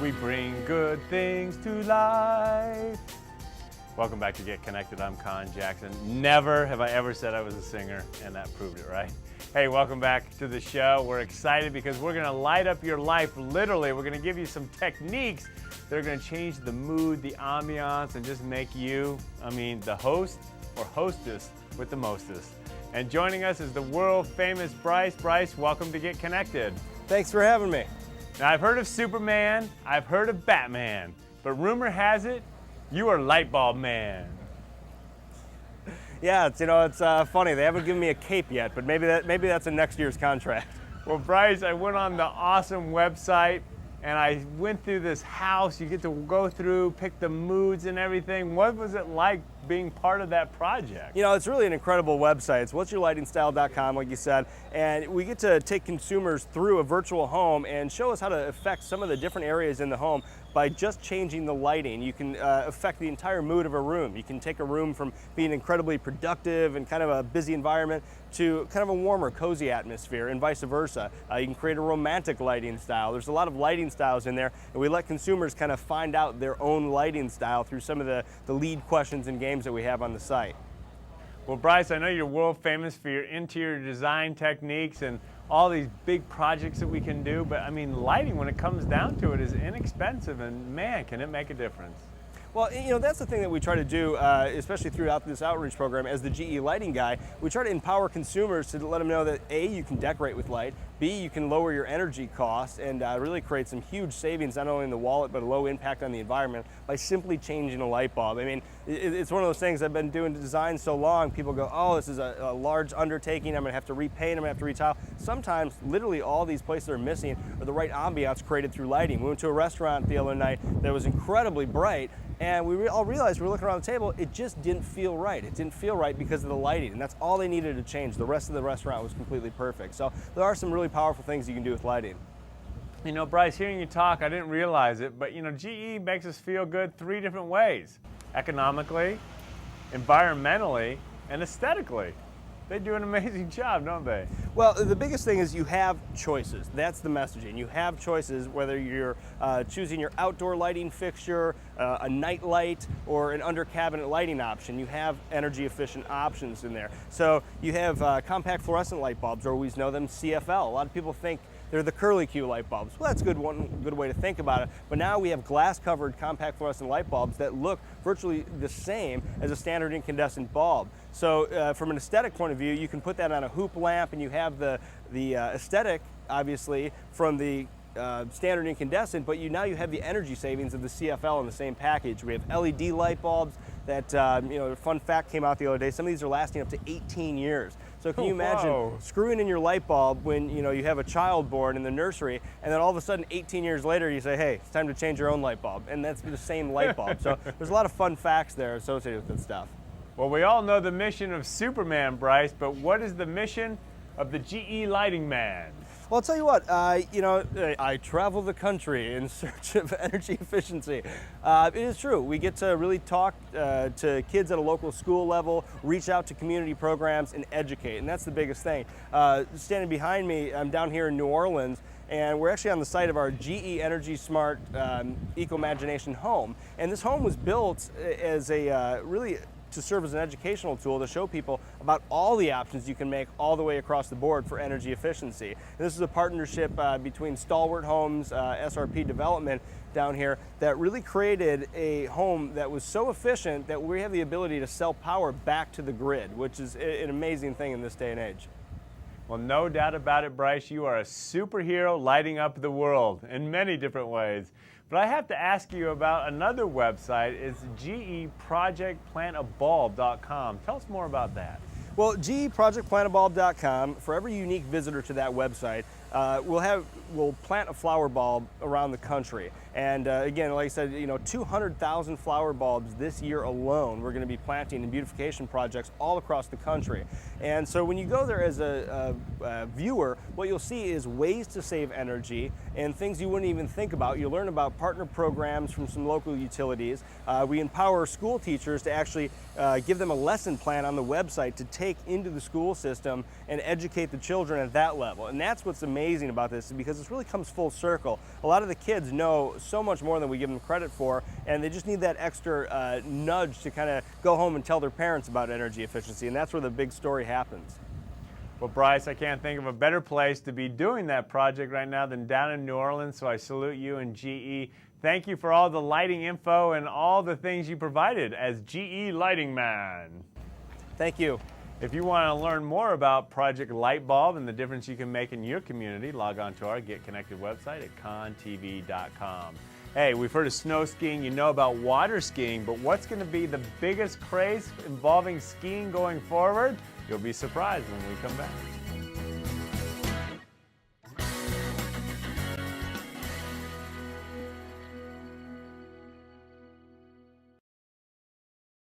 We bring good things to life. Welcome back to Get Connected. I'm Conn Jackson. Never have I ever said I was a singer, and that proved it, right? Hey, welcome back to the show. We're excited because we're going to light up your life, literally. We're going to give you some techniques that are going to change the mood, the ambiance, and just make you, the host or hostess with the mostest. And joining us is the world famous Brice. Brice, welcome to Get Connected. Thanks for having me. Now, I've heard of Superman, I've heard of Batman, but rumor has it, you are Light Bulb Man. Yeah, it's funny. They haven't given me a cape yet, but maybe that's in next year's contract. Well, Brice, I went on the awesome website and I went through this house. You get to go through, pick the moods and everything. What was it like being part of that project? You know, it's really an incredible website. It's whatsyourlightingstyle.com, like you said, and we get to take consumers through a virtual home and show us how to affect some of the different areas in the home by just changing the lighting. You can affect the entire mood of a room. You can take a room from being incredibly productive and kind of a busy environment to kind of a warmer, cozy atmosphere, and vice versa. You can create a romantic lighting style. There's a lot of lighting styles in there, and we let consumers kind of find out their own lighting style through some of the lead questions and games that we have on the site. Well, Brice, I know you're world famous for your interior design techniques and all these big projects that we can do, but lighting, when it comes down to it, is inexpensive, and man, can it make a difference. Well, that's the thing that we try to do, especially throughout this outreach program as the GE lighting guy. We try to empower consumers to let them know that A, you can decorate with light, B, you can lower your energy costs and really create some huge savings, not only in the wallet, but a low impact on the environment by simply changing a light bulb. It's one of those things. I've been doing design so long, people go, oh, this is a large undertaking, I'm gonna have to repaint, I'm gonna have to retile. Sometimes, literally all these places are missing are the right ambiance created through lighting. We went to a restaurant the other night that was incredibly bright, and we all realized, we were looking around the table, it just didn't feel right. It didn't feel right because of the lighting, and that's all they needed to change. The rest of the restaurant was completely perfect. So there are some really powerful things you can do with lighting. You know, Brice, hearing you talk, I didn't realize it, but GE makes us feel good 3 different ways: economically, environmentally, and aesthetically. They do an amazing job, don't they? Well, the biggest thing is you have choices. That's the messaging. You have choices, whether you're choosing your outdoor lighting fixture, a night light, or an under cabinet lighting option. You have energy efficient options in there. So you have compact fluorescent light bulbs, or we know them CFL. A lot of people think they're the curly Q light bulbs. Well, that's one good way to think about it. But now we have glass-covered compact fluorescent light bulbs that look virtually the same as a standard incandescent bulb. So from an aesthetic point of view, you can put that on a hoop lamp, and you have the aesthetic, obviously, from the standard incandescent, but now you have the energy savings of the CFL in the same package. We have LED light bulbs that, a fun fact came out the other day, some of these are lasting up to 18 years. So can you imagine screwing in your light bulb when you have a child born in the nursery, and then all of a sudden 18 years later you say, hey, it's time to change your own light bulb, and that's the same light bulb. So there's a lot of fun facts there associated with that stuff. Well, we all know the mission of Superman, Brice, but what is the mission of the GE Lighting Man? Well, I'll tell you what, I travel the country in search of energy efficiency. It is true. We get to really talk to kids at a local school level, reach out to community programs, and educate, and that's the biggest thing. Standing behind me, I'm down here in New Orleans, and we're actually on the site of our GE Energy Smart Ecomagination home. And this home was built as a really to serve as an educational tool to show people about all the options you can make all the way across the board for energy efficiency. And this is a partnership between Stalwart Homes, SRP Development down here, that really created a home that was so efficient that we have the ability to sell power back to the grid, which is an amazing thing in this day and age. Well, no doubt about it, Brice, you are a superhero lighting up the world in many different ways. But I have to ask you about another website. It's geprojectplantabulb.com. Tell us more about that. Well, geprojectplantabulb.com, for every unique visitor to that website, we'll plant a flower bulb around the country. And again, like I said, 200,000 flower bulbs this year alone we're going to be planting in beautification projects all across the country. And so when you go there as a viewer, what you'll see is ways to save energy and things you wouldn't even think about. You'll learn about partner programs from some local utilities. We empower school teachers to actually give them a lesson plan on the website to take into the school system and educate the children at that level. And that's what's amazing amazing about this is because this really comes full circle. A lot of the kids know so much more than we give them credit for, and they just need that extra nudge to kind of go home and tell their parents about energy efficiency, and that's where the big story happens. Well, Brice, I can't think of a better place to be doing that project right now than down in New Orleans, so I salute you and GE. Thank you for all the lighting info and all the things you provided as GE Lighting Man. Thank you. If you want to learn more about Project Lightbulb and the difference you can make in your community, log on to our Get Connected website at conntv.com. Hey, we've heard of snow skiing, you know about water skiing, but what's going to be the biggest craze involving skiing going forward? You'll be surprised when we come back.